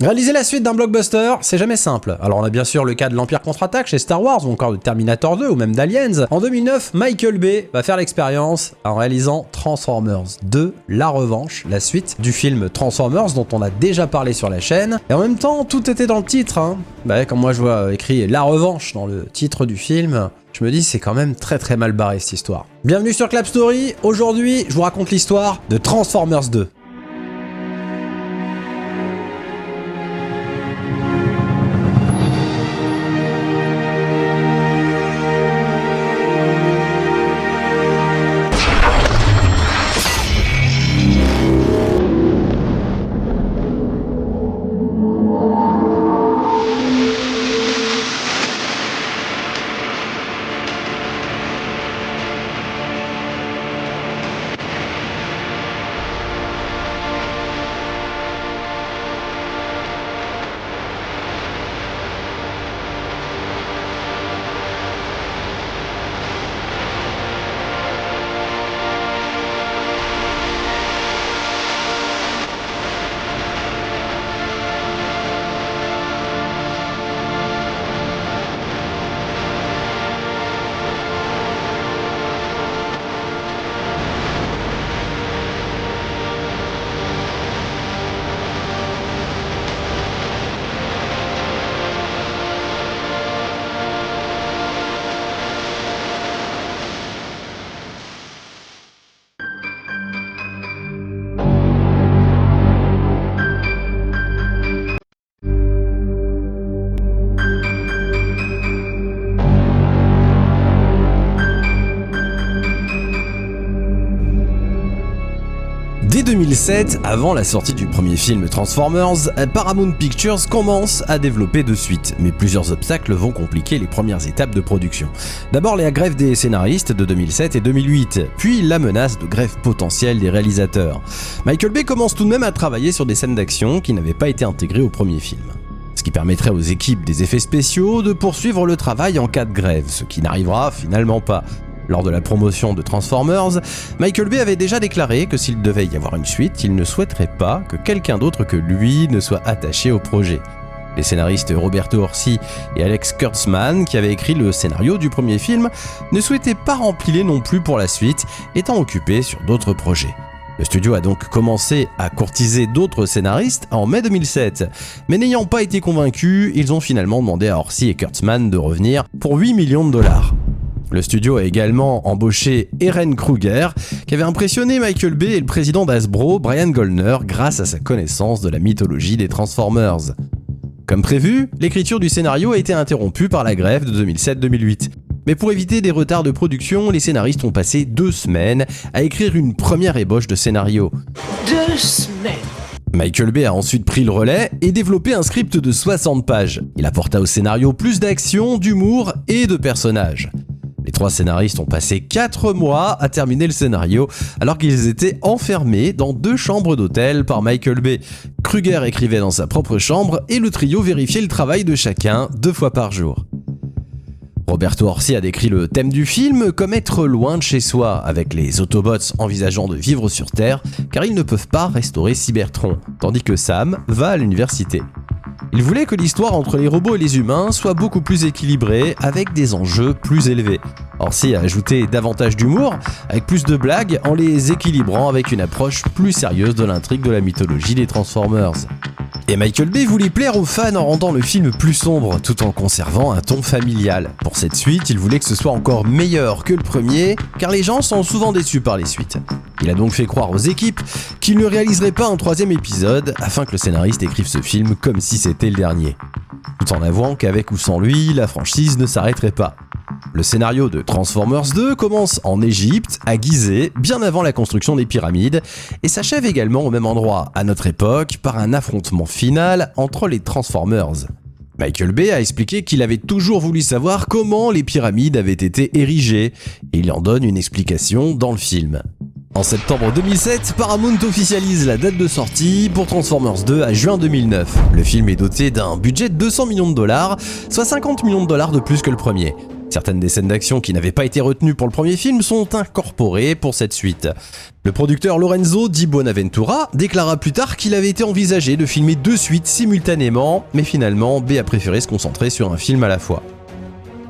Réaliser la suite d'un blockbuster, c'est jamais simple. Alors on a bien sûr le cas de l'Empire contre-attaque chez Star Wars ou encore de Terminator 2 ou même d'Aliens. En 2009, Michael Bay va faire l'expérience en réalisant Transformers 2, La Revanche, la suite du film Transformers dont on a déjà parlé sur la chaîne. Et en même temps, tout était dans le titre. Bah, comme moi je vois écrit La Revanche dans le titre du film, je me dis c'est quand même très mal barré cette histoire. Bienvenue sur Clap Story, aujourd'hui je vous raconte l'histoire de Transformers 2. Dès 2007, avant la sortie du premier film Transformers, Paramount Pictures commence à développer de suite, mais plusieurs obstacles vont compliquer les premières étapes de production. D'abord la grève des scénaristes de 2007 et 2008, puis la menace de grève potentielle des réalisateurs. Michael Bay commence tout de même à travailler sur des scènes d'action qui n'avaient pas été intégrées au premier film. Ce qui permettrait aux équipes des effets spéciaux de poursuivre le travail en cas de grève, ce qui n'arrivera finalement pas. Lors de la promotion de Transformers, Michael Bay avait déjà déclaré que s'il devait y avoir une suite, il ne souhaiterait pas que quelqu'un d'autre que lui ne soit attaché au projet. Les scénaristes Roberto Orci et Alex Kurtzman, qui avaient écrit le scénario du premier film, ne souhaitaient pas remplir non plus pour la suite, étant occupés sur d'autres projets. Le studio a donc commencé à courtiser d'autres scénaristes en mai 2007, mais n'ayant pas été convaincus, ils ont finalement demandé à Orci et Kurtzman de revenir pour 8 millions de dollars. Le studio a également embauché Ehren Kruger, qui avait impressionné Michael Bay et le président d'Hasbro, Brian Goldner, grâce à sa connaissance de la mythologie des Transformers. Comme prévu, l'écriture du scénario a été interrompue par la grève de 2007-2008. Mais pour éviter des retards de production, les scénaristes ont passé 2 semaines à écrire une première ébauche de scénario. 2 semaines. Michael Bay a ensuite pris le relais et développé un script de 60 pages. Il apporta au scénario plus d'action, d'humour et de personnages. Les 3 scénaristes ont passé 4 mois à terminer le scénario alors qu'ils étaient enfermés dans 2 chambres d'hôtel par Michael Bay. Kruger écrivait dans sa propre chambre et le trio vérifiait le travail de chacun 2 fois par jour. Roberto Orci a décrit le thème du film comme être loin de chez soi, avec les Autobots envisageant de vivre sur Terre car ils ne peuvent pas restaurer Cybertron, tandis que Sam va à l'université. Il voulait que l'histoire entre les robots et les humains soit beaucoup plus équilibrée, avec des enjeux plus élevés. Orci a ajouté davantage d'humour, avec plus de blagues, en les équilibrant avec une approche plus sérieuse de l'intrigue de la mythologie des Transformers. Et Michael Bay voulait plaire aux fans en rendant le film plus sombre, tout en conservant un ton familial. Pour cette suite, il voulait que ce soit encore meilleur que le premier, car les gens sont souvent déçus par les suites. Il a donc fait croire aux équipes qu'il ne réaliserait pas un 3e épisode, afin que le scénariste écrive ce film comme si c'était le dernier. Tout en avouant qu'avec ou sans lui, la franchise ne s'arrêterait pas. Le scénario de Transformers 2 commence en Égypte, à Gizeh, bien avant la construction des pyramides, et s'achève également au même endroit, à notre époque, par un affrontement final entre les Transformers. Michael Bay a expliqué qu'il avait toujours voulu savoir comment les pyramides avaient été érigées, et il en donne une explication dans le film. En septembre 2007, Paramount officialise la date de sortie pour Transformers 2 à juin 2009. Le film est doté d'un budget de 200 millions de dollars, soit 50 millions de dollars de plus que le premier. Certaines des scènes d'action qui n'avaient pas été retenues pour le premier film sont incorporées pour cette suite. Le producteur Lorenzo Di Bonaventura déclara plus tard qu'il avait été envisagé de filmer 2 suites simultanément, mais finalement, B a préféré se concentrer sur un film à la fois.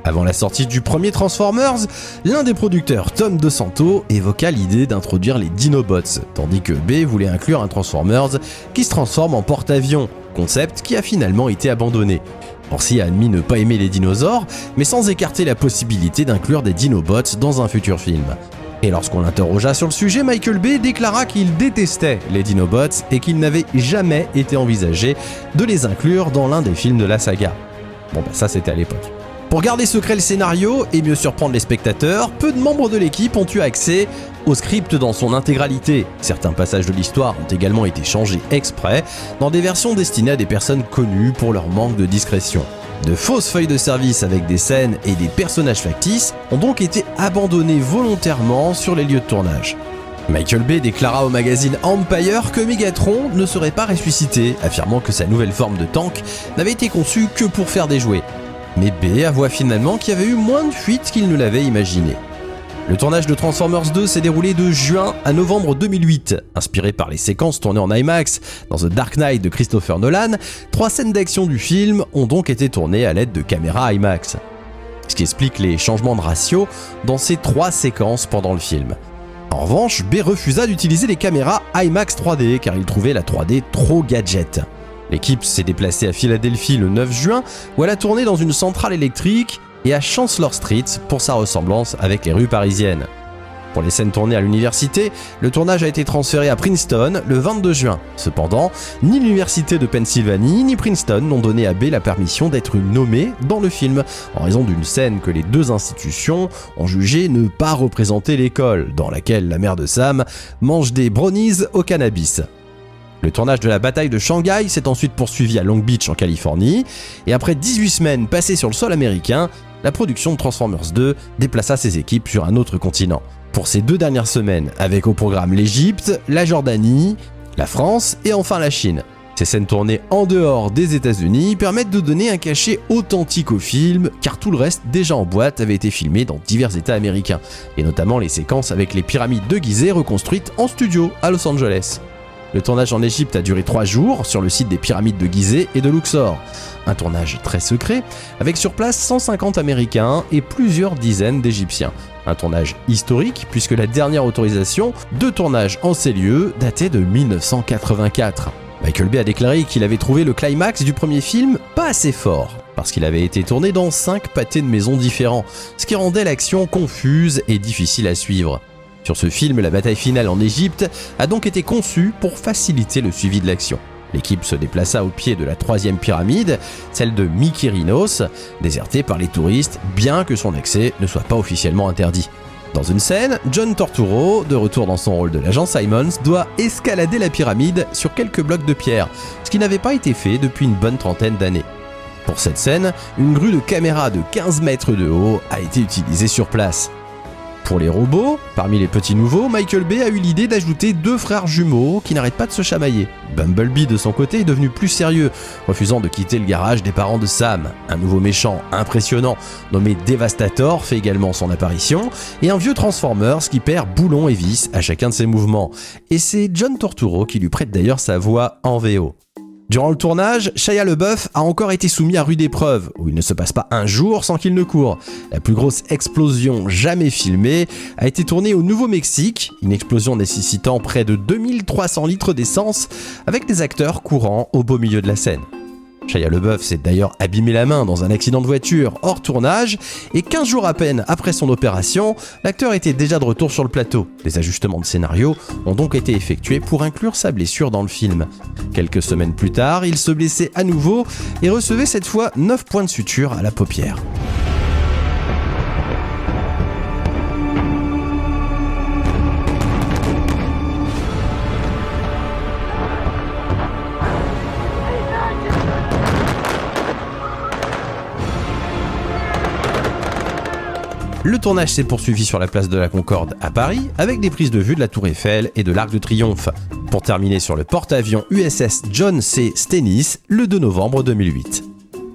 Avant la sortie du premier Transformers, l'un des producteurs, Tom DeSanto, évoqua l'idée d'introduire les Dinobots, tandis que B voulait inclure un Transformers qui se transforme en porte-avions, concept qui a finalement été abandonné. Orsi a admis ne pas aimer les dinosaures, mais sans écarter la possibilité d'inclure des Dinobots dans un futur film. Et lorsqu'on l'interrogea sur le sujet, Michael Bay déclara qu'il détestait les Dinobots et qu'il n'avait jamais été envisagé de les inclure dans l'un des films de la saga. Bon ça c'était à l'époque. Pour garder secret le scénario et mieux surprendre les spectateurs, peu de membres de l'équipe ont eu accès au script dans son intégralité. Certains passages de l'histoire ont également été changés exprès dans des versions destinées à des personnes connues pour leur manque de discrétion. De fausses feuilles de service avec des scènes et des personnages factices ont donc été abandonnées volontairement sur les lieux de tournage. Michael Bay déclara au magazine Empire que Megatron ne serait pas ressuscité, affirmant que sa nouvelle forme de tank n'avait été conçue que pour faire des jouets. Mais Bay avoua finalement qu'il y avait eu moins de fuites qu'il ne l'avait imaginé. Le tournage de Transformers 2 s'est déroulé de juin à novembre 2008. Inspiré par les séquences tournées en IMAX dans The Dark Knight de Christopher Nolan, 3 scènes d'action du film ont donc été tournées à l'aide de caméras IMAX. Ce qui explique les changements de ratio dans ces 3 séquences pendant le film. En revanche, Bay refusa d'utiliser les caméras IMAX 3D car il trouvait la 3D trop gadget. L'équipe s'est déplacée à Philadelphie le 9 juin où elle a tourné dans une centrale électrique et à Chancellor Street pour sa ressemblance avec les rues parisiennes. Pour les scènes tournées à l'université, le tournage a été transféré à Princeton le 22 juin. Cependant, ni l'université de Pennsylvanie ni Princeton n'ont donné à Bay la permission d'être nommé dans le film, en raison d'une scène que les 2 institutions ont jugé ne pas représenter l'école, dans laquelle la mère de Sam mange des brownies au cannabis. Le tournage de la bataille de Shanghai s'est ensuite poursuivi à Long Beach en Californie, et après 18 semaines passées sur le sol américain, la production de Transformers 2 déplaça ses équipes sur un autre continent. Pour ces 2 dernières semaines, avec au programme l'Égypte, la Jordanie, la France et enfin la Chine. Ces scènes tournées en dehors des États-Unis permettent de donner un cachet authentique au film, car tout le reste, déjà en boîte, avait été filmé dans divers États américains, et notamment les séquences avec les pyramides de Gizeh reconstruites en studio à Los Angeles. Le tournage en Égypte a duré 3 jours sur le site des pyramides de Gizeh et de Luxor. Un tournage très secret, avec sur place 150 Américains et plusieurs dizaines d'Égyptiens. Un tournage historique, puisque la dernière autorisation de tournage en ces lieux datait de 1984. Michael Bay a déclaré qu'il avait trouvé le climax du premier film pas assez fort, parce qu'il avait été tourné dans 5 pâtés de maisons différents, ce qui rendait l'action confuse et difficile à suivre. Sur ce film, la bataille finale en Égypte a donc été conçue pour faciliter le suivi de l'action. L'équipe se déplaça au pied de la 3e pyramide, celle de Mykérinos, désertée par les touristes, bien que son accès ne soit pas officiellement interdit. Dans une scène, John Turturro, de retour dans son rôle de l'agent Simons, doit escalader la pyramide sur quelques blocs de pierre, ce qui n'avait pas été fait depuis une bonne trentaine d'années. Pour cette scène, une grue de caméra de 15 mètres de haut a été utilisée sur place. Pour les robots, parmi les petits nouveaux, Michael Bay a eu l'idée d'ajouter 2 frères jumeaux qui n'arrêtent pas de se chamailler. Bumblebee de son côté est devenu plus sérieux, refusant de quitter le garage des parents de Sam. Un nouveau méchant impressionnant nommé Devastator fait également son apparition, et un vieux Transformers qui perd boulons et vis à chacun de ses mouvements. Et c'est John Turturro qui lui prête d'ailleurs sa voix en VO. Durant le tournage, Shia LaBeouf a encore été soumis à rude épreuve, où il ne se passe pas un jour sans qu'il ne court. La plus grosse explosion jamais filmée a été tournée au Nouveau-Mexique, une explosion nécessitant près de 2300 litres d'essence, avec des acteurs courant au beau milieu de la scène. Shia LaBeouf s'est d'ailleurs abîmé la main dans un accident de voiture hors tournage, et 15 jours à peine après son opération, l'acteur était déjà de retour sur le plateau. Des ajustements de scénario ont donc été effectués pour inclure sa blessure dans le film. Quelques semaines plus tard, il se blessait à nouveau et recevait cette fois 9 points de suture à la paupière. Le tournage s'est poursuivi sur la place de la Concorde à Paris, avec des prises de vue de la Tour Eiffel et de l'Arc de Triomphe, pour terminer sur le porte-avions USS John C. Stennis le 2 novembre 2008.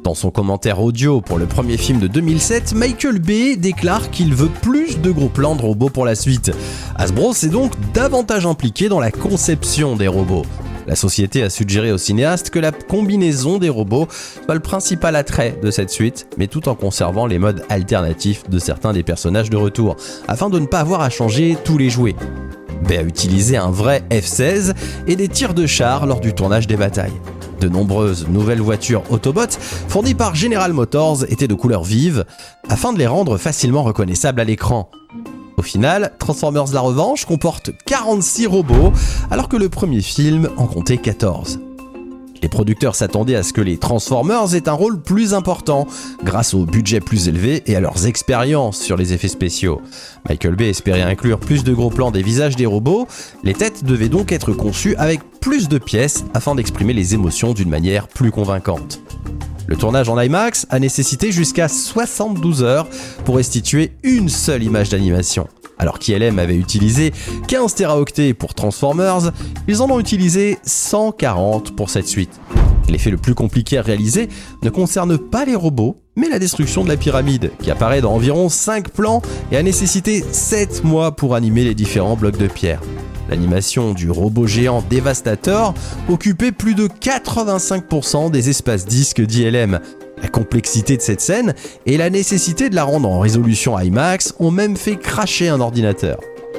Dans son commentaire audio pour le premier film de 2007, Michael Bay déclare qu'il veut plus de gros plans de robots pour la suite. Hasbro s'est donc davantage impliqué dans la conception des robots. La société a suggéré au cinéaste que la combinaison des robots soit le principal attrait de cette suite, mais tout en conservant les modes alternatifs de certains des personnages de retour, afin de ne pas avoir à changer tous les jouets. Bay a utilisé un vrai F-16 et des tirs de chars lors du tournage des batailles. De nombreuses nouvelles voitures Autobots fournies par General Motors étaient de couleurs vives, afin de les rendre facilement reconnaissables à l'écran. Au final, Transformers La Revanche comporte 46 robots, alors que le premier film en comptait 14. Les producteurs s'attendaient à ce que les Transformers aient un rôle plus important, grâce au budget plus élevé et à leurs expériences sur les effets spéciaux. Michael Bay espérait inclure plus de gros plans des visages des robots, les têtes devaient donc être conçues avec plus de pièces afin d'exprimer les émotions d'une manière plus convaincante. Le tournage en IMAX a nécessité jusqu'à 72 heures pour restituer une seule image d'animation. Alors qu'ILM avait utilisé 15 téraoctets pour Transformers, ils en ont utilisé 140 pour cette suite. L'effet le plus compliqué à réaliser ne concerne pas les robots, mais la destruction de la pyramide, qui apparaît dans environ 5 plans et a nécessité 7 mois pour animer les différents blocs de pierre. L'animation du robot géant Devastator occupait plus de 85% des espaces disques d'ILM. La complexité de cette scène et la nécessité de la rendre en résolution IMAX ont même fait crasher un ordinateur.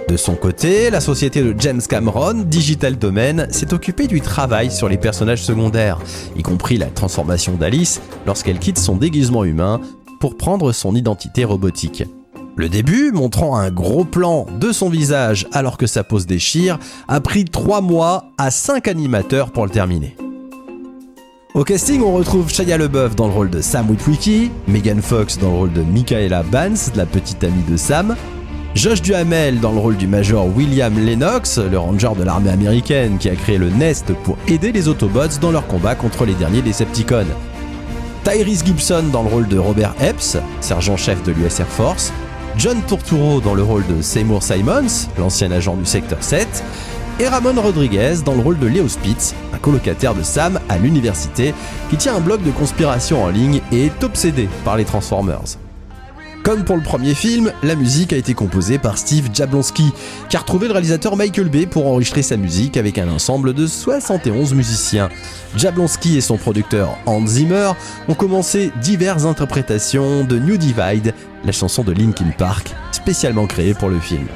De son côté, la société de James Cameron, Digital Domain, s'est occupée du travail sur les personnages secondaires, y compris la transformation d'Alice lorsqu'elle quitte son déguisement humain pour prendre son identité robotique. Le début, montrant un gros plan de son visage alors que sa peau se déchire, a pris 3 mois à 5 animateurs pour le terminer. Au casting, on retrouve Shia LaBeouf dans le rôle de Sam Witwicky, Megan Fox dans le rôle de Michaela Bance, la petite amie de Sam, Josh Duhamel dans le rôle du Major William Lennox, le ranger de l'armée américaine qui a créé le Nest pour aider les Autobots dans leur combat contre les derniers Decepticons, Tyrese Gibson dans le rôle de Robert Epps, sergent-chef de l'US Air Force, John Turturro dans le rôle de Seymour Simons, l'ancien agent du secteur 7, et Ramon Rodriguez dans le rôle de Leo Spitz, un colocataire de Sam à l'université qui tient un blog de conspiration en ligne et est obsédé par les Transformers. Comme pour le premier film, la musique a été composée par Steve Jablonsky, qui a retrouvé le réalisateur Michael Bay pour enregistrer sa musique avec un ensemble de 71 musiciens. Jablonsky et son producteur Hans Zimmer ont commencé diverses interprétations de New Divide, la chanson de Linkin Park, spécialement créée pour le film.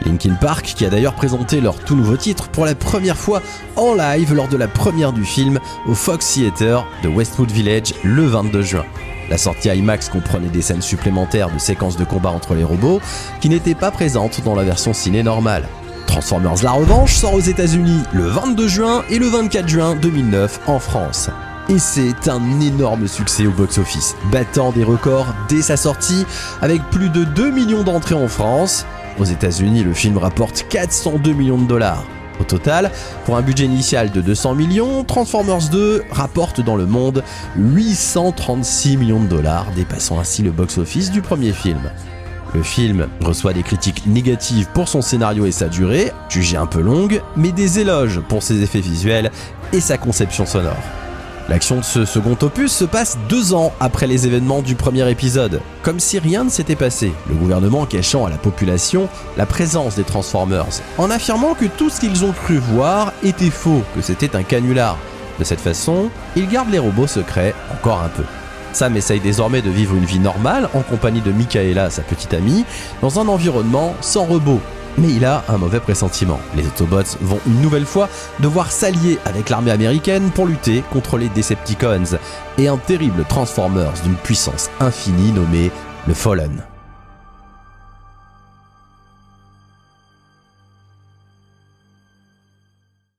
Linkin Park, qui a d'ailleurs présenté leur tout nouveau titre pour la première fois en live lors de la première du film au Fox Theater de Westwood Village le 22 juin. La sortie IMAX comprenait des scènes supplémentaires de séquences de combat entre les robots qui n'étaient pas présentes dans la version ciné normale. Transformers La Revanche sort aux États-Unis le 22 juin et le 24 juin 2009 en France. Et c'est un énorme succès au box-office, battant des records dès sa sortie avec plus de 2 millions d'entrées en France. Aux États-Unis, le film rapporte 402 millions de dollars. Au total, pour un budget initial de 200 millions, Transformers 2 rapporte dans le monde 836 millions de dollars, dépassant ainsi le box-office du premier film. Le film reçoit des critiques négatives pour son scénario et sa durée, jugée un peu longue, mais des éloges pour ses effets visuels et sa conception sonore. L'action de ce second opus se passe 2 ans après les événements du premier épisode, comme si rien ne s'était passé, le gouvernement cachant à la population la présence des Transformers, en affirmant que tout ce qu'ils ont cru voir était faux, que c'était un canular. De cette façon, ils gardent les robots secrets encore un peu. Sam essaye désormais de vivre une vie normale en compagnie de Michaela, sa petite amie, dans un environnement sans robots. Mais il a un mauvais pressentiment. Les Autobots vont une nouvelle fois devoir s'allier avec l'armée américaine pour lutter contre les Decepticons et un terrible Transformers d'une puissance infinie nommé le Fallen.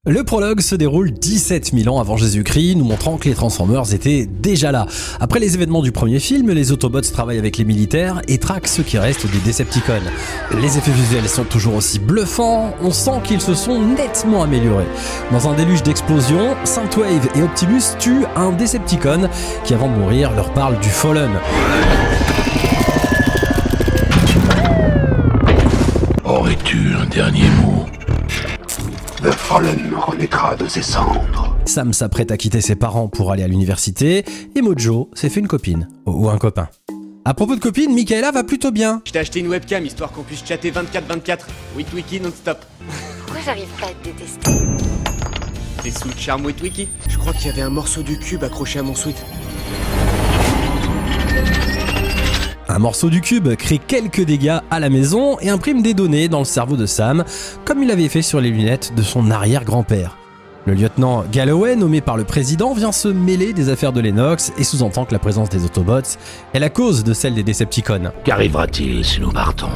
Le prologue se déroule 17 000 ans avant Jésus-Christ, nous montrant que les Transformers étaient déjà là. Après les événements du premier film, les Autobots travaillent avec les militaires et traquent ce qui reste des Decepticons. Les effets visuels sont toujours aussi bluffants, on sent qu'ils se sont nettement améliorés. Dans un déluge d'explosions, Synthwave et Optimus tuent un Decepticon qui, avant de mourir, leur parle du Fallen. Aurais-tu un dernier mot? The Fallen renaîtra de ses cendres. Sam s'apprête à quitter ses parents pour aller à l'université, et Mojo s'est fait une copine, ou un copain. À propos de copine, Michaela va plutôt bien. Je t'ai acheté une webcam histoire qu'on puisse chatter 24/24. Witwiki non-stop. Pourquoi j'arrive pas à te détester? T'es sous le charme Witwiki? Je crois qu'il y avait un morceau du cube accroché à mon sweat. Un morceau du cube crée quelques dégâts à la maison et imprime des données dans le cerveau de Sam, comme il avait fait sur les lunettes de son arrière-grand-père. Le lieutenant Galloway, nommé par le président, vient se mêler des affaires de Lennox et sous-entend que la présence des Autobots est la cause de celle des Decepticons. Qu'arrivera-t-il si nous partons?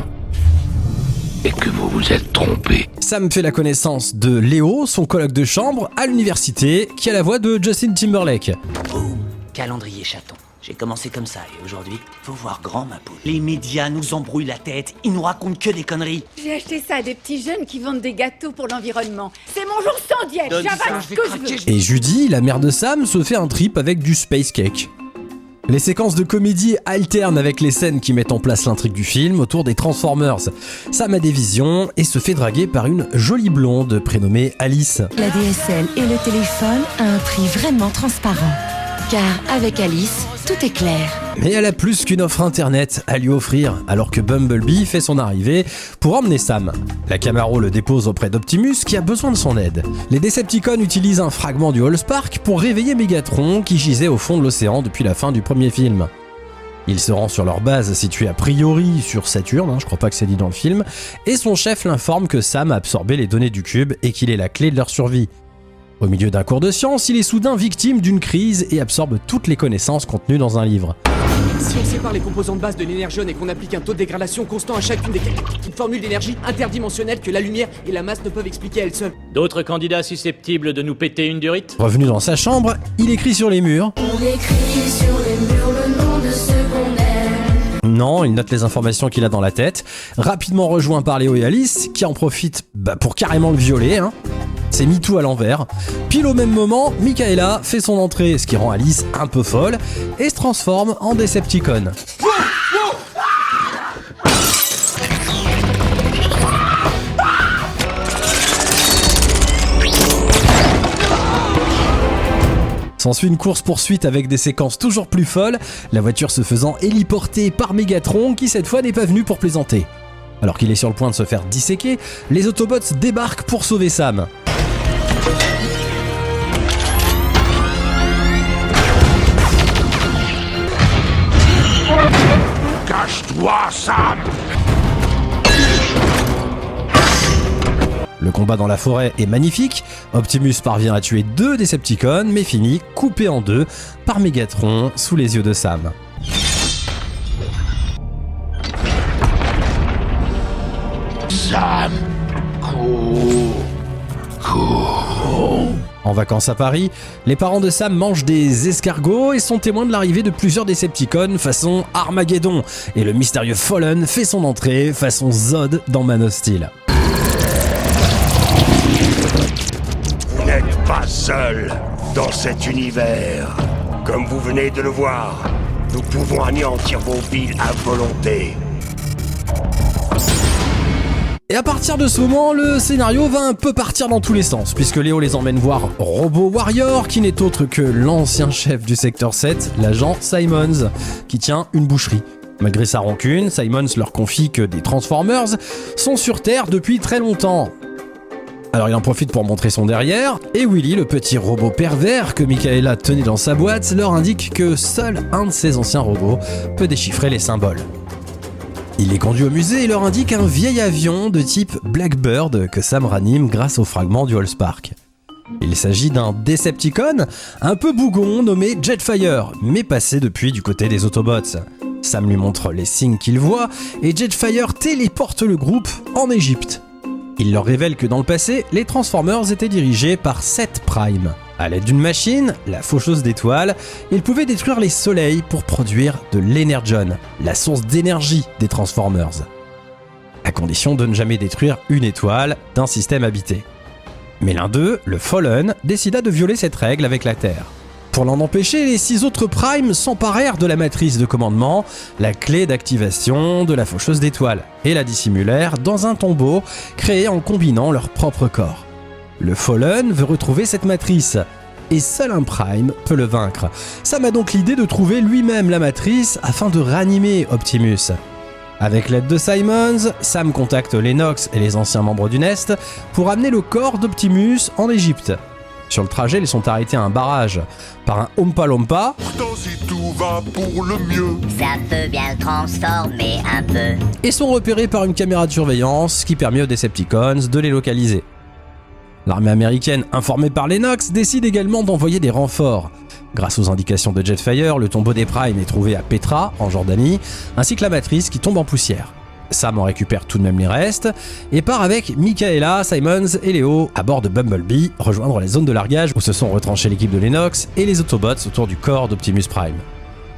Et que vous vous êtes trompé? Sam fait la connaissance de Léo, son coloc de chambre à l'université, qui a la voix de Justin Timberlake. Boum, calendrier chaton. J'ai commencé comme ça et aujourd'hui, faut voir grand ma poule. Les médias nous embrouillent la tête, ils nous racontent que des conneries. J'ai acheté ça à des petits jeunes qui vendent des gâteaux pour l'environnement. C'est mon jour sans diète, j'avale ce que je veux. Et Judy, la mère de Sam, se fait un trip avec du space cake. Les séquences de comédie alternent avec les scènes qui mettent en place l'intrigue du film autour des Transformers. Sam a des visions et se fait draguer par une jolie blonde prénommée Alice. La DSL et le téléphone à un prix vraiment transparent. Car avec Alice, tout est clair. Mais elle a plus qu'une offre internet à lui offrir, alors que Bumblebee fait son arrivée pour emmener Sam. La Camaro le dépose auprès d'Optimus qui a besoin de son aide. Les Decepticons utilisent un fragment du Allspark pour réveiller Megatron qui gisait au fond de l'océan depuis la fin du premier film. Il se rend sur leur base située a priori sur Saturne, je crois pas que c'est dit dans le film, et son chef l'informe que Sam a absorbé les données du cube et qu'il est la clé de leur survie. Au milieu d'un cours de science, il est soudain victime d'une crise et absorbe toutes les connaissances contenues dans un livre. Si on sépare les composants de base de l'énergion et qu'on applique un taux de dégradation constant à chacune des une formule d'énergie interdimensionnelle que la lumière et la masse ne peuvent expliquer à elles seules. D'autres candidats susceptibles de nous péter une durite? Revenu dans sa chambre, il écrit sur les murs. On écrit sur les murs le nom de ce qu'on aime. Non, il note les informations qu'il a dans la tête. Rapidement rejoint par Léo et Alice, qui en profitent pour carrément le violer. C'est MeToo à l'envers. Pile au même moment, Michaela fait son entrée, ce qui rend Alice un peu folle, et se transforme en Decepticon. S'ensuit une course-poursuite avec des séquences toujours plus folles, la voiture se faisant héliporter par Megatron qui cette fois n'est pas venu pour plaisanter. Alors qu'il est sur le point de se faire disséquer, les Autobots débarquent pour sauver Sam. Cache-toi, Sam! Le combat dans la forêt est magnifique, Optimus parvient à tuer 2 Decepticons, mais finit coupé en 2 par Megatron sous les yeux de Sam. Sam! Cours! En vacances à Paris, les parents de Sam mangent des escargots et sont témoins de l'arrivée de plusieurs Decepticons façon Armageddon, et le mystérieux Fallen fait son entrée façon Zod dans Man of Steel. Vous n'êtes pas seul dans cet univers. Comme vous venez de le voir, nous pouvons anéantir vos villes à volonté. Et à partir de ce moment, le scénario va un peu partir dans tous les sens, puisque Léo les emmène voir Robo Warrior, qui n'est autre que l'ancien chef du secteur 7, l'agent Simons, qui tient une boucherie. Malgré sa rancune, Simons leur confie que des Transformers sont sur Terre depuis très longtemps. Alors il en profite pour montrer son derrière, et Willy, le petit robot pervers que Michaela tenait dans sa boîte, leur indique que seul un de ses anciens robots peut déchiffrer les symboles. Il les conduit au musée et leur indique un vieil avion de type Blackbird que Sam ranime grâce au fragment du Allspark. Il s'agit d'un Decepticon un peu bougon nommé Jetfire, mais passé depuis du côté des Autobots. Sam lui montre les signes qu'il voit et Jetfire téléporte le groupe en Égypte. Il leur révèle que dans le passé, les Transformers étaient dirigés par Seth Prime. À l'aide d'une machine, la faucheuse d'étoiles, ils pouvaient détruire les soleils pour produire de l'Energon, la source d'énergie des Transformers. À condition de ne jamais détruire une étoile d'un système habité. Mais l'un d'eux, le Fallen, décida de violer cette règle avec la Terre. Pour l'en empêcher, les 6 autres Primes s'emparèrent de la matrice de commandement, la clé d'activation de la faucheuse d'étoiles, et la dissimulèrent dans un tombeau créé en combinant leurs propres corps. Le Fallen veut retrouver cette matrice, et seul un Prime peut le vaincre. Sam a donc l'idée de trouver lui-même la matrice afin de ranimer Optimus. Avec l'aide de Simons, Sam contacte Lennox et les anciens membres du Nest pour amener le corps d'Optimus en Égypte. Sur le trajet, ils sont arrêtés à un barrage par un Oompa Loompa. Pourtant, si tout va pour le mieux, ça peut bien le transformer un peu. Et sont repérés par une caméra de surveillance qui permet aux Decepticons de les localiser. L'armée américaine, informée par Lennox, décide également d'envoyer des renforts. Grâce aux indications de Jetfire, le tombeau des Primes est trouvé à Petra, en Jordanie, ainsi que la matrice qui tombe en poussière. Sam en récupère tout de même les restes et part avec Michaela, Simons et Léo à bord de Bumblebee rejoindre les zones de largage où se sont retranchées l'équipe de Lennox et les Autobots autour du corps d'Optimus Prime.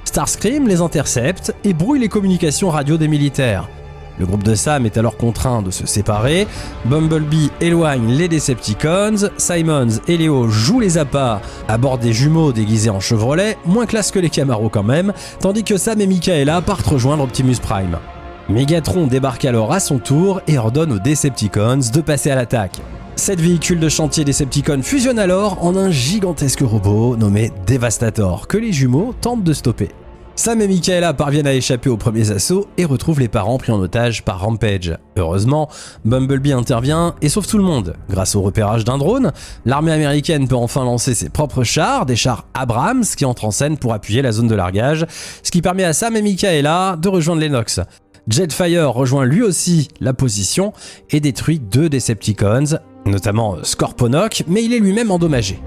Starscream les intercepte et brouille les communications radio des militaires. Le groupe de Sam est alors contraint de se séparer, Bumblebee éloigne les Decepticons, Simons et Léo jouent les appâts à bord des jumeaux déguisés en Chevrolet, moins classe que les Camaro quand même, tandis que Sam et Michaela partent rejoindre Optimus Prime. Megatron débarque alors à son tour et ordonne aux Decepticons de passer à l'attaque. 7 véhicules de chantier Decepticons fusionnent alors en un gigantesque robot nommé Devastator que les jumeaux tentent de stopper. Sam et Michaela parviennent à échapper aux premiers assauts et retrouvent les parents pris en otage par Rampage. Heureusement, Bumblebee intervient et sauve tout le monde. Grâce au repérage d'un drone, l'armée américaine peut enfin lancer ses propres chars, des chars Abrams qui entrent en scène pour appuyer la zone de largage, ce qui permet à Sam et Michaela de rejoindre Lennox. Jetfire rejoint lui aussi la position et détruit 2 Decepticons, notamment Scorponok, mais il est lui-même endommagé.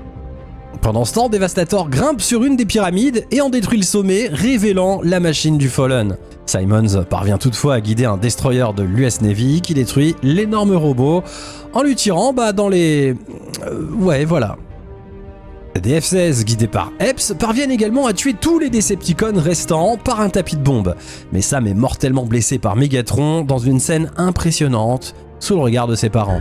Pendant ce temps, Devastator grimpe sur une des pyramides et en détruit le sommet, révélant la machine du Fallen. Simons parvient toutefois à guider un destroyer de l'US Navy qui détruit l'énorme robot en lui tirant dans les... ouais, voilà. Des F-16 guidés par Epps parviennent également à tuer tous les Decepticons restants par un tapis de bombes. Mais Sam est mortellement blessé par Megatron dans une scène impressionnante sous le regard de ses parents.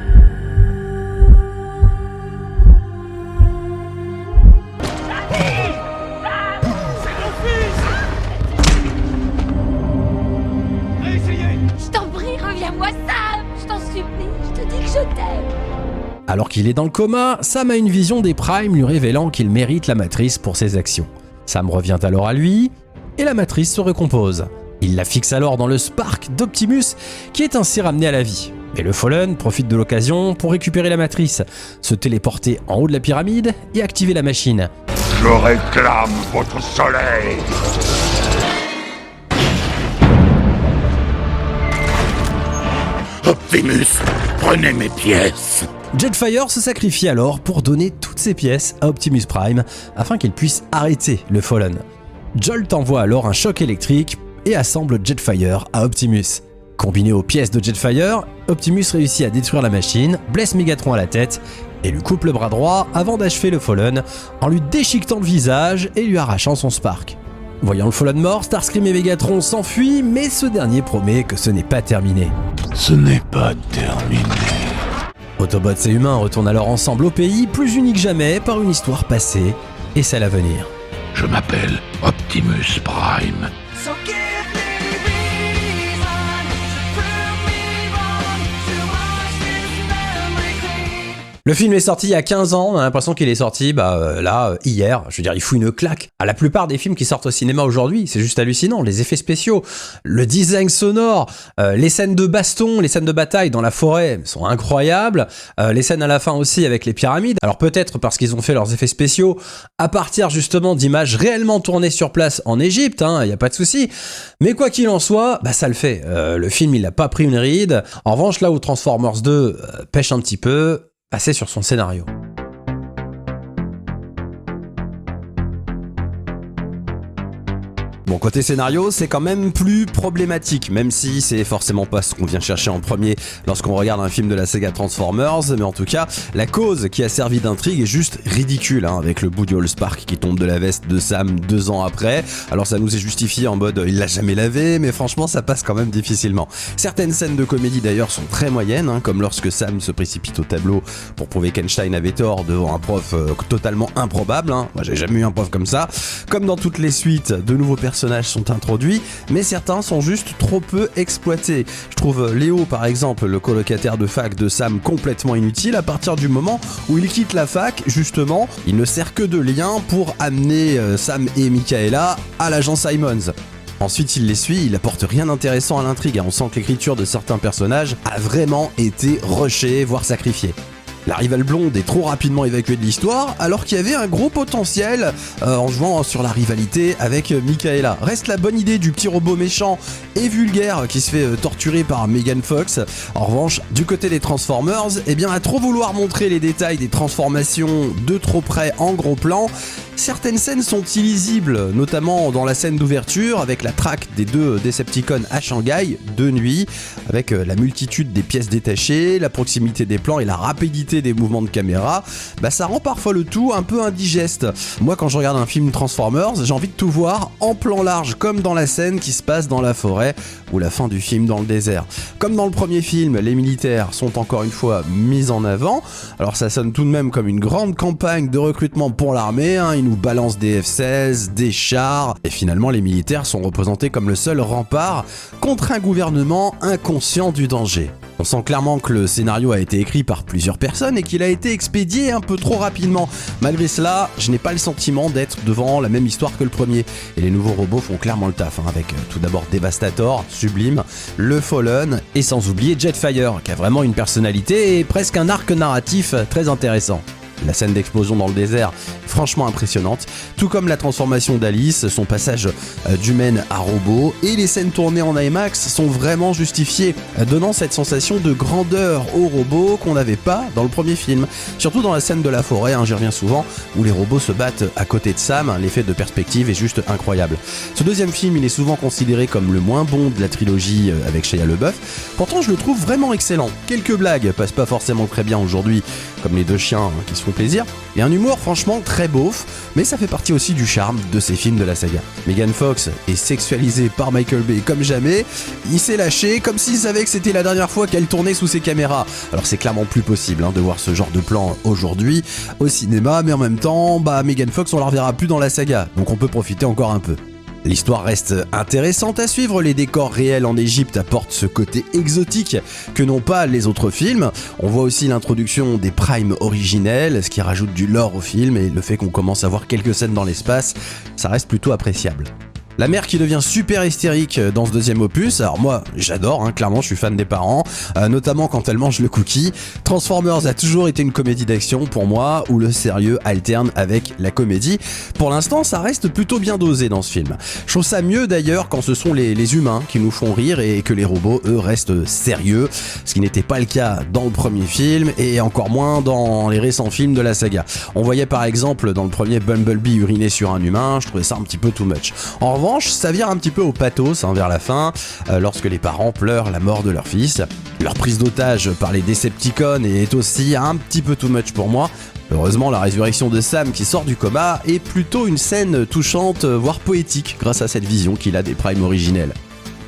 Alors qu'il est dans le coma, Sam a une vision des Primes lui révélant qu'il mérite la matrice pour ses actions. Sam revient alors à lui, et la matrice se recompose. Il la fixe alors dans le Spark d'Optimus, qui est ainsi ramené à la vie. Et le Fallen profite de l'occasion pour récupérer la matrice, se téléporter en haut de la pyramide et activer la machine. Je réclame votre soleil! Optimus, prenez mes pièces! Jetfire se sacrifie alors pour donner toutes ses pièces à Optimus Prime afin qu'il puisse arrêter le Fallen. Jolt envoie alors un choc électrique et assemble Jetfire à Optimus. Combiné aux pièces de Jetfire, Optimus réussit à détruire la machine, blesse Megatron à la tête et lui coupe le bras droit avant d'achever le Fallen en lui déchiquetant le visage et lui arrachant son Spark. Voyant le Fallen mort, Starscream et Megatron s'enfuient, mais ce dernier promet que ce n'est pas terminé. Ce n'est pas terminé. Autobots et humains retournent alors ensemble au pays, plus unis que jamais par une histoire passée et celle à venir. Je m'appelle Optimus Prime. Le film est sorti il y a 15 ans, on a l'impression qu'il est sorti hier, je veux dire il fout une claque. À la plupart des films qui sortent au cinéma aujourd'hui, c'est juste hallucinant, les effets spéciaux, le design sonore, les scènes de baston, les scènes de bataille dans la forêt sont incroyables, les scènes à la fin aussi avec les pyramides, alors peut-être parce qu'ils ont fait leurs effets spéciaux à partir justement d'images réellement tournées sur place en Égypte, y a pas de souci, mais quoi qu'il en soit, ça le fait, le film il a pas pris une ride, en revanche là où Transformers 2 pêche un petit peu, c'est sur son scénario. Bon, côté scénario, c'est quand même plus problématique, même si c'est forcément pas ce qu'on vient chercher en premier lorsqu'on regarde un film de la saga Transformers, mais en tout cas, la cause qui a servi d'intrigue est juste ridicule, avec le Booty Hall Spark qui tombe de la veste de Sam 2 ans après. Alors ça nous est justifié en mode il l'a jamais lavé, mais franchement ça passe quand même difficilement. Certaines scènes de comédie d'ailleurs sont très moyennes, comme lorsque Sam se précipite au tableau pour prouver qu'Einstein avait tort devant un prof totalement improbable. Moi j'ai jamais eu un prof comme ça. Comme dans toutes les suites, de nouveaux personnages sont introduits, mais certains sont juste trop peu exploités. Je trouve Léo par exemple, le colocataire de fac de Sam, complètement inutile à partir du moment où il quitte la fac. Justement, il ne sert que de lien pour amener Sam et Michaela à l'agent Simons. Ensuite, il les suit, il apporte rien d'intéressant à l'intrigue. On sent que l'écriture de certains personnages a vraiment été rushée, voire sacrifiée. La rivale blonde est trop rapidement évacuée de l'histoire, alors qu'il y avait un gros potentiel en jouant sur la rivalité avec Michaela. Reste la bonne idée du petit robot méchant et vulgaire qui se fait torturer par Megan Fox. En revanche, du côté des Transformers, à trop vouloir montrer les détails des transformations de trop près en gros plan, certaines scènes sont illisibles, notamment dans la scène d'ouverture avec la traque des 2 Decepticons à Shanghai de nuit, avec la multitude des pièces détachées, la proximité des plans et la rapidité des mouvements de caméra. Ça rend parfois le tout un peu indigeste. Moi, quand je regarde un film Transformers, j'ai envie de tout voir en plan large, comme dans la scène qui se passe dans la forêt ou la fin du film dans le désert. Comme dans le premier film, les militaires sont encore une fois mis en avant. Alors ça sonne tout de même comme une grande campagne de recrutement pour l'armée, Ils nous balancent des F-16, des chars, et finalement les militaires sont représentés comme le seul rempart contre un gouvernement inconscient du danger. On sent clairement que le scénario a été écrit par plusieurs personnes et qu'il a été expédié un peu trop rapidement. Malgré cela, je n'ai pas le sentiment d'être devant la même histoire que le premier. Et les nouveaux robots font clairement le taf, avec tout d'abord Devastator, Sublime, le Fallen, et sans oublier Jetfire, qui a vraiment une personnalité et presque un arc narratif très intéressant. La scène d'explosion dans le désert est franchement impressionnante, tout comme la transformation d'Alice, son passage d'humaine à robot, et les scènes tournées en IMAX sont vraiment justifiées, donnant cette sensation de grandeur aux robots qu'on n'avait pas dans le premier film. Surtout dans la scène de la forêt, j'y reviens souvent, où les robots se battent à côté de Sam, l'effet de perspective est juste incroyable. Ce deuxième film, il est souvent considéré comme le moins bon de la trilogie avec Shia LaBeouf, pourtant je le trouve vraiment excellent. Quelques blagues passent pas forcément très bien aujourd'hui, comme les 2 chiens qui se font plaisir, et un humour franchement très beauf, mais ça fait partie aussi du charme de ces films de la saga. Megan Fox est sexualisée par Michael Bay comme jamais, il s'est lâché comme s'il savait que c'était la dernière fois qu'elle tournait sous ses caméras. Alors c'est clairement plus possible de voir ce genre de plan aujourd'hui au cinéma, mais en même temps, Megan Fox on la reverra plus dans la saga, donc on peut profiter encore un peu. L'histoire reste intéressante à suivre, les décors réels en Égypte apportent ce côté exotique que n'ont pas les autres films. On voit aussi l'introduction des primes originels, ce qui rajoute du lore au film, et le fait qu'on commence à voir quelques scènes dans l'espace, ça reste plutôt appréciable. La mère qui devient super hystérique dans ce deuxième opus, alors moi j'adore, clairement je suis fan des parents, notamment quand elle mange le cookie. Transformers a toujours été une comédie d'action pour moi, où le sérieux alterne avec la comédie. Pour l'instant ça reste plutôt bien dosé dans ce film. Je trouve ça mieux d'ailleurs quand ce sont les humains qui nous font rire et que les robots eux restent sérieux, ce qui n'était pas le cas dans le premier film et encore moins dans les récents films de la saga. On voyait par exemple dans le premier Bumblebee uriner sur un humain, je trouvais ça un petit peu too much. En revanche, ça vire un petit peu au pathos vers la fin, lorsque les parents pleurent la mort de leur fils. Leur prise d'otage par les Decepticons est aussi un petit peu too much pour moi. Heureusement, la résurrection de Sam qui sort du coma est plutôt une scène touchante, voire poétique, grâce à cette vision qu'il a des primes originels.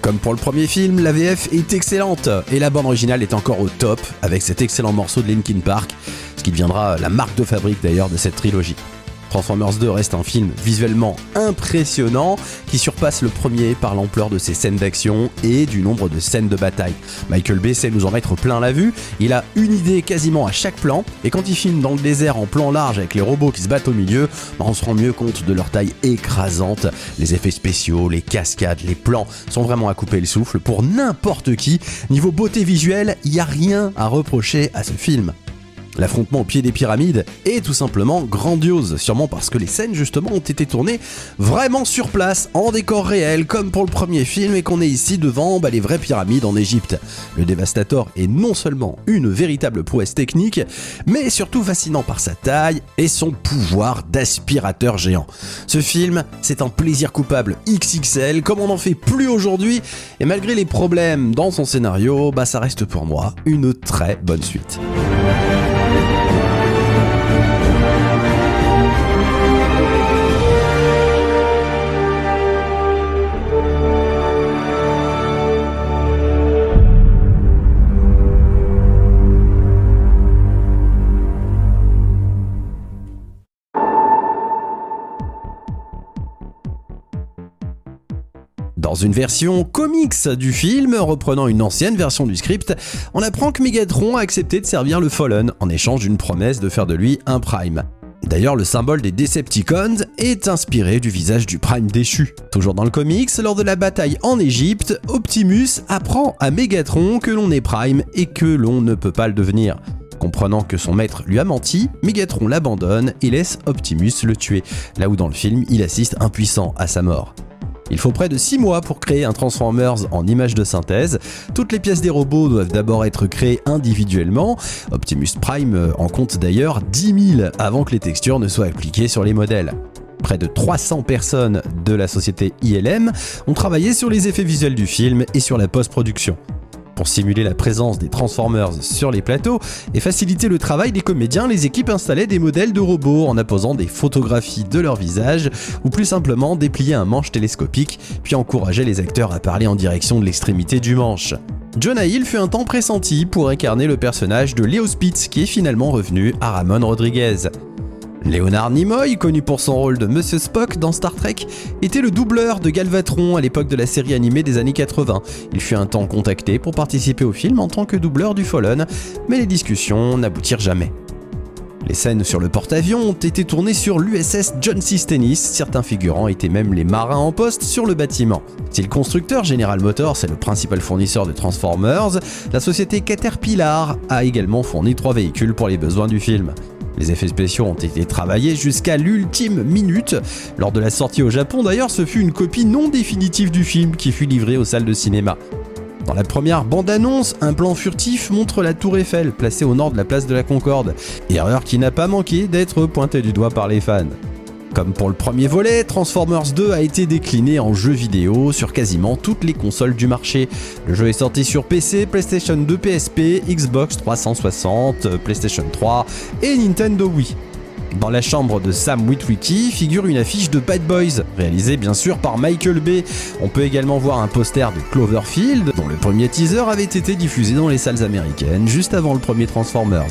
Comme pour le premier film, la VF est excellente et la bande originale est encore au top avec cet excellent morceau de Linkin Park, ce qui deviendra la marque de fabrique d'ailleurs de cette trilogie. Transformers 2 reste un film visuellement impressionnant qui surpasse le premier par l'ampleur de ses scènes d'action et du nombre de scènes de bataille. Michael Bay sait nous en mettre plein la vue, il a une idée quasiment à chaque plan et quand il filme dans le désert en plan large avec les robots qui se battent au milieu, on se rend mieux compte de leur taille écrasante. Les effets spéciaux, les cascades, les plans sont vraiment à couper le souffle pour n'importe qui. Niveau beauté visuelle, il n'y a rien à reprocher à ce film. L'affrontement au pied des pyramides est tout simplement grandiose, sûrement parce que les scènes justement ont été tournées vraiment sur place, en décor réel, comme pour le premier film, et qu'on est ici devant les vraies pyramides en Égypte. Le Devastator est non seulement une véritable prouesse technique, mais surtout fascinant par sa taille et son pouvoir d'aspirateur géant. Ce film, c'est un plaisir coupable XXL, comme on n'en fait plus aujourd'hui, et malgré les problèmes dans son scénario, ça reste pour moi une très bonne suite. Dans une version comics du film, reprenant une ancienne version du script, on apprend que Megatron a accepté de servir le Fallen en échange d'une promesse de faire de lui un Prime. D'ailleurs, le symbole des Decepticons est inspiré du visage du Prime déchu. Toujours dans le comics, lors de la bataille en Égypte, Optimus apprend à Megatron que l'on est Prime et que l'on ne peut pas le devenir. Comprenant que son maître lui a menti, Megatron l'abandonne et laisse Optimus le tuer, là où dans le film, il assiste impuissant à sa mort. Il faut près de 6 mois pour créer un Transformers en image de synthèse. Toutes les pièces des robots doivent d'abord être créées individuellement. Optimus Prime en compte d'ailleurs 10 000 avant que les textures ne soient appliquées sur les modèles. Près de 300 personnes de la société ILM ont travaillé sur les effets visuels du film et sur la post-production. Pour simuler la présence des Transformers sur les plateaux et faciliter le travail des comédiens, les équipes installaient des modèles de robots en apposant des photographies de leur visage ou plus simplement dépliaient un manche télescopique puis encourageaient les acteurs à parler en direction de l'extrémité du manche. Jonah Hill fut un temps pressenti pour incarner le personnage de Leo Spitz qui est finalement revenu à Ramon Rodriguez. Leonard Nimoy, connu pour son rôle de Monsieur Spock dans Star Trek, était le doubleur de Galvatron à l'époque de la série animée des années 80. Il fut un temps contacté pour participer au film en tant que doubleur du Fallen, mais les discussions n'aboutirent jamais. Les scènes sur le porte-avions ont été tournées sur l'USS John C. Stennis, certains figurants étaient même les marins en poste sur le bâtiment. Si le constructeur General Motors est le principal fournisseur de Transformers, la société Caterpillar a également fourni 3 véhicules pour les besoins du film. Les effets spéciaux ont été travaillés jusqu'à l'ultime minute. Lors de la sortie au Japon d'ailleurs, ce fut une copie non définitive du film qui fut livrée aux salles de cinéma. Dans la première bande-annonce, un plan furtif montre la tour Eiffel placée au nord de la place de la Concorde, erreur qui n'a pas manqué d'être pointée du doigt par les fans. Comme pour le premier volet, Transformers 2 a été décliné en jeu vidéo sur quasiment toutes les consoles du marché. Le jeu est sorti sur PC, PlayStation 2 PSP, Xbox 360, PlayStation 3 et Nintendo Wii. Dans la chambre de Sam Witwicky figure une affiche de Bad Boys, réalisée bien sûr par Michael Bay. On peut également voir un poster de Cloverfield, dont le premier teaser avait été diffusé dans les salles américaines juste avant le premier Transformers.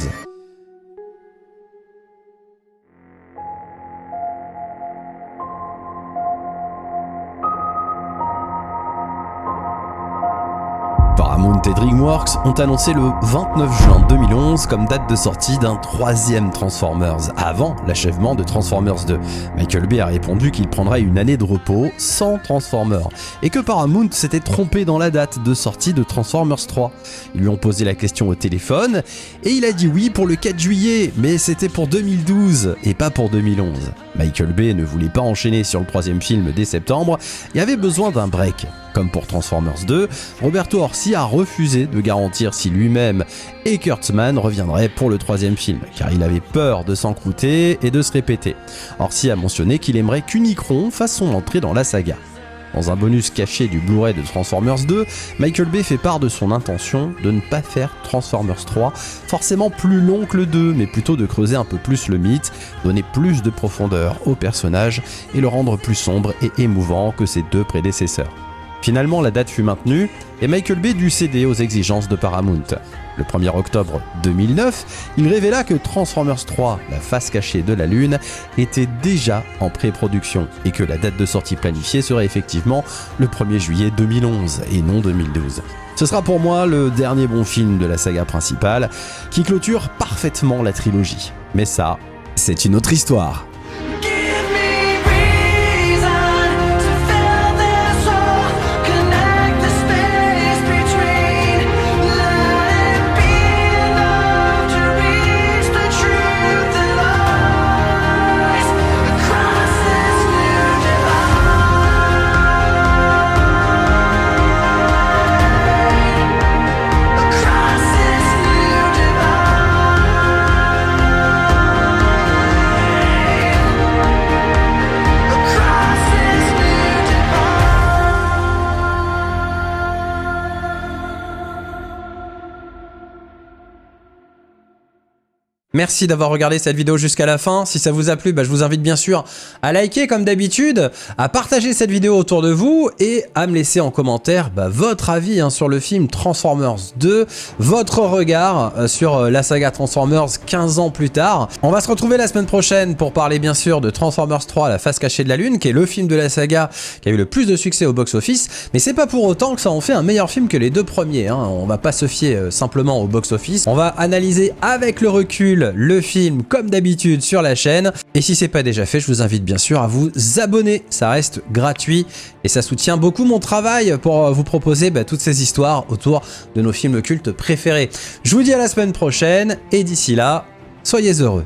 Paramount et DreamWorks ont annoncé le 29 juin 2011 comme date de sortie d'un 3e Transformers, avant l'achèvement de Transformers 2. Michael Bay a répondu qu'il prendrait une année de repos sans Transformers, et que Paramount s'était trompé dans la date de sortie de Transformers 3. Ils lui ont posé la question au téléphone, et il a dit oui pour le 4 juillet, mais c'était pour 2012, et pas pour 2011. Michael Bay ne voulait pas enchaîner sur le 3e film dès septembre, et avait besoin d'un break. Comme pour Transformers 2, Roberto Orci a refusé de garantir si lui-même et Kurtzman reviendraient pour le 3e film, car il avait peur de s'encrouter et de se répéter. Orci a mentionné qu'il aimerait qu'Unicron fasse son entrée dans la saga. Dans un bonus caché du Blu-ray de Transformers 2, Michael Bay fait part de son intention de ne pas faire Transformers 3 forcément plus long que le 2, mais plutôt de creuser un peu plus le mythe, donner plus de profondeur au personnage et le rendre plus sombre et émouvant que ses 2 prédécesseurs. Finalement, la date fut maintenue et Michael Bay dut céder aux exigences de Paramount. Le 1er octobre 2009, il révéla que Transformers 3, la face cachée de la Lune, était déjà en pré-production et que la date de sortie planifiée serait effectivement le 1er juillet 2011 et non 2012. Ce sera pour moi le dernier bon film de la saga principale qui clôture parfaitement la trilogie. Mais ça, c'est une autre histoire. Merci d'avoir regardé cette vidéo jusqu'à la fin. Si ça vous a plu, je vous invite bien sûr à liker comme d'habitude, à partager cette vidéo autour de vous et à me laisser en commentaire votre avis sur le film Transformers 2, votre regard sur la saga Transformers 15 ans plus tard. On va se retrouver la semaine prochaine pour parler bien sûr de Transformers 3, la face cachée de la Lune, qui est le film de la saga qui a eu le plus de succès au box-office, mais c'est pas pour autant que ça en fait un meilleur film que les deux premiers. On va pas se fier simplement au box-office, on va analyser avec le recul le film comme d'habitude sur la chaîne, et si c'est pas déjà fait, je vous invite bien sûr à vous abonner, ça reste gratuit et ça soutient beaucoup mon travail pour vous proposer toutes ces histoires autour de nos films cultes préférés. Je vous dis à la semaine prochaine et d'ici là, soyez heureux.